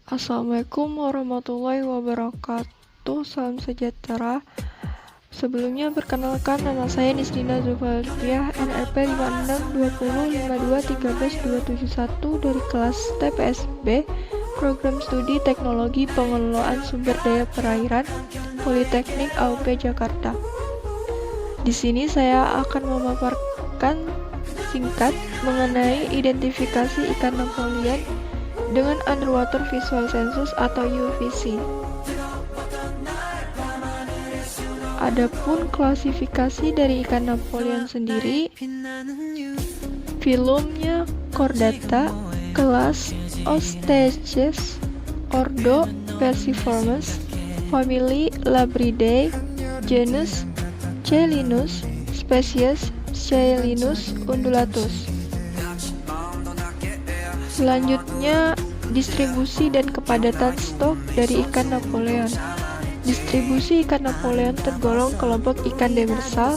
Assalamualaikum warahmatullahi wabarakatuh. Salam sejahtera. Sebelumnya perkenalkan, nama saya Nisrina Zulfalfiah, NRP 562052132271 dari kelas TPSB, Program Studi Teknologi Pengelolaan Sumber Daya Perairan, Politeknik AUP Jakarta. Di sini saya akan memaparkan singkat mengenai identifikasi ikan Napoleon dengan Underwater Visual Census atau UVC. Adapun klasifikasi dari ikan Napoleon sendiri, filumnya Chordata, kelas Osteches, ordo Perciformes, famili Labridae, genus Chelinus, spesies Chelinus undulatus. Selanjutnya, distribusi dan kepadatan stok dari ikan Napoleon. Distribusi ikan Napoleon tergolong kelompok ikan demersal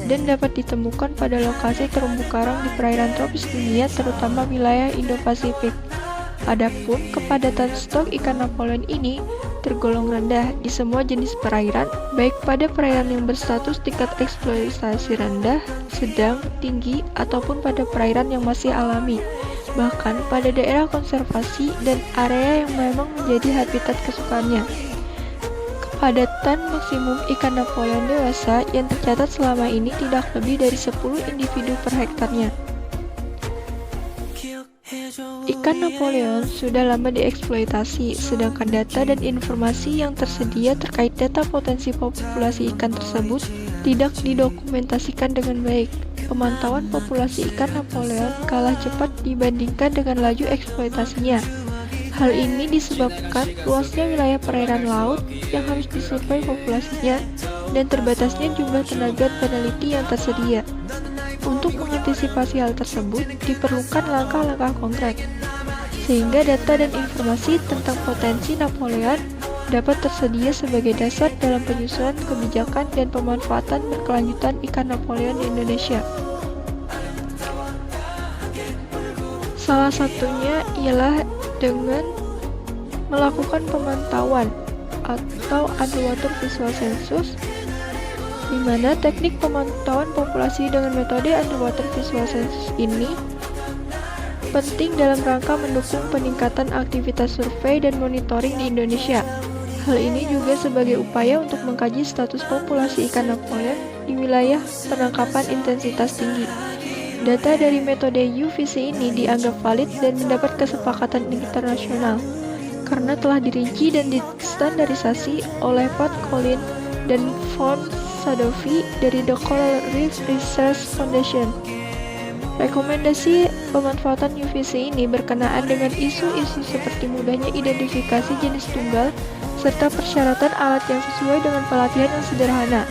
dan dapat ditemukan pada lokasi terumbu karang di perairan tropis dunia, terutama wilayah Indo-Pasifik. Adapun kepadatan stok ikan Napoleon ini tergolong rendah di semua jenis perairan, baik pada perairan yang berstatus tingkat eksploitasi rendah, sedang, tinggi, ataupun pada perairan yang masih alami, bahkan pada daerah konservasi dan area yang memang menjadi habitat kesukaannya. Kepadatan maksimum ikan Napoleon dewasa yang tercatat selama ini tidak lebih dari 10 individu per hektarnya. Ikan Napoleon sudah lama dieksploitasi, sedangkan data dan informasi yang tersedia terkait data potensi populasi ikan tersebut tidak didokumentasikan dengan baik. Pemantauan populasi ikan Napoleon kalah cepat dibandingkan dengan laju eksploitasinya. Hal ini disebabkan luasnya wilayah perairan laut yang harus disurvei populasinya dan terbatasnya jumlah tenaga peneliti yang tersedia. Untuk mengantisipasi hal tersebut, diperlukan langkah-langkah konkret, sehingga data dan informasi tentang potensi Napoleon dapat tersedia sebagai dasar dalam penyusunan kebijakan dan pemanfaatan berkelanjutan ikan Napoleon di Indonesia. Salah satunya ialah dengan melakukan pemantauan atau Underwater Visual Census, di mana teknik pemantauan populasi dengan metode Underwater Visual Census ini penting dalam rangka mendukung peningkatan aktivitas survei dan monitoring di Indonesia. Hal ini juga sebagai upaya untuk mengkaji status populasi ikan Napoleon di wilayah penangkapan intensitas tinggi. Data dari metode UVC ini dianggap valid dan mendapat kesepakatan internasional karena telah dirinci dan distandarisasi oleh Pat Collin dan Von Sadovy dari The Coral Reef Research Foundation. Rekomendasi pemanfaatan UVC ini berkenaan dengan isu-isu seperti mudahnya identifikasi jenis tunggal serta persyaratan alat yang sesuai dengan pelatihan yang sederhana.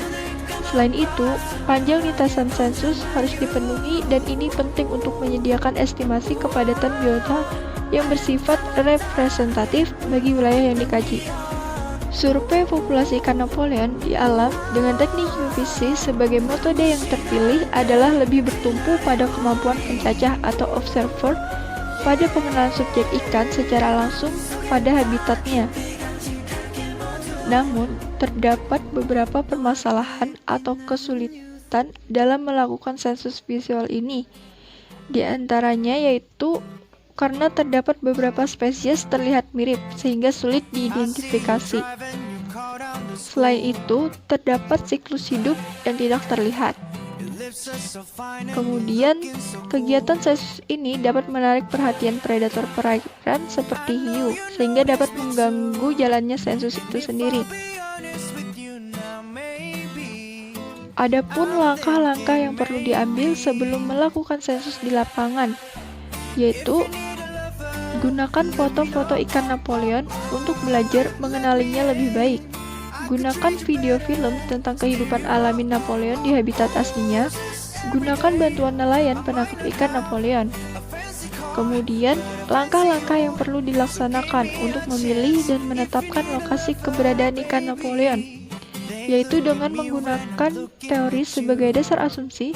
Selain itu, panjang lintasan sensus harus dipenuhi dan ini penting untuk menyediakan estimasi kepadatan biota yang bersifat representatif bagi wilayah yang dikaji. Survei populasi ikan Napoleon di alam dengan teknik UVC sebagai metode yang terpilih adalah lebih bertumpu pada kemampuan pencacah atau observer pada pengenalan subjek ikan secara langsung pada habitatnya. Namun, terdapat beberapa permasalahan atau kesulitan dalam melakukan sensus visual ini. Di antaranya yaitu karena terdapat beberapa spesies terlihat mirip sehingga sulit diidentifikasi. Selain itu, terdapat siklus hidup yang tidak terlihat. Kemudian, kegiatan sensus ini dapat menarik perhatian predator perairan seperti hiu, sehingga dapat mengganggu jalannya sensus itu sendiri. Adapun langkah-langkah yang perlu diambil sebelum melakukan sensus di lapangan, yaitu gunakan foto-foto ikan Napoleon untuk belajar mengenalinya lebih baik. Gunakan video film tentang kehidupan alami Napoleon di habitat aslinya. Gunakan bantuan nelayan penangkap ikan Napoleon. Kemudian, langkah-langkah yang perlu dilaksanakan untuk memilih dan menetapkan lokasi keberadaan ikan Napoleon, yaitu dengan menggunakan teori sebagai dasar asumsi,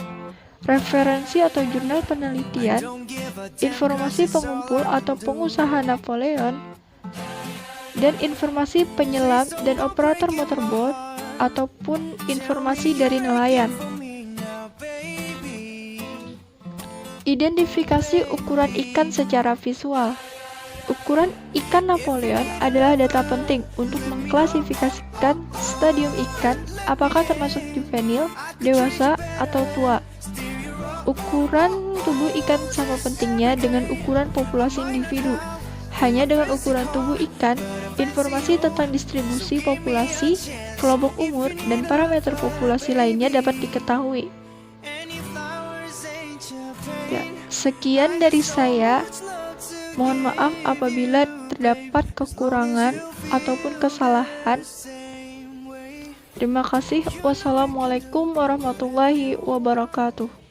referensi atau jurnal penelitian, informasi pengumpul atau pengusaha Napoleon, dan informasi penyelam dan operator motorboat ataupun informasi dari nelayan. Identifikasi ukuran ikan secara visual. Ukuran ikan Napoleon adalah data penting untuk mengklasifikasikan stadium ikan, apakah termasuk juvenil, dewasa, atau tua. Ukuran tubuh ikan sama pentingnya dengan ukuran populasi individu. Hanya dengan ukuran tubuh ikan, informasi tentang distribusi populasi, kelompok umur, dan parameter populasi lainnya dapat diketahui. Ya, sekian dari saya. Mohon maaf apabila terdapat kekurangan ataupun kesalahan. Terima kasih. Wassalamualaikum warahmatullahi wabarakatuh.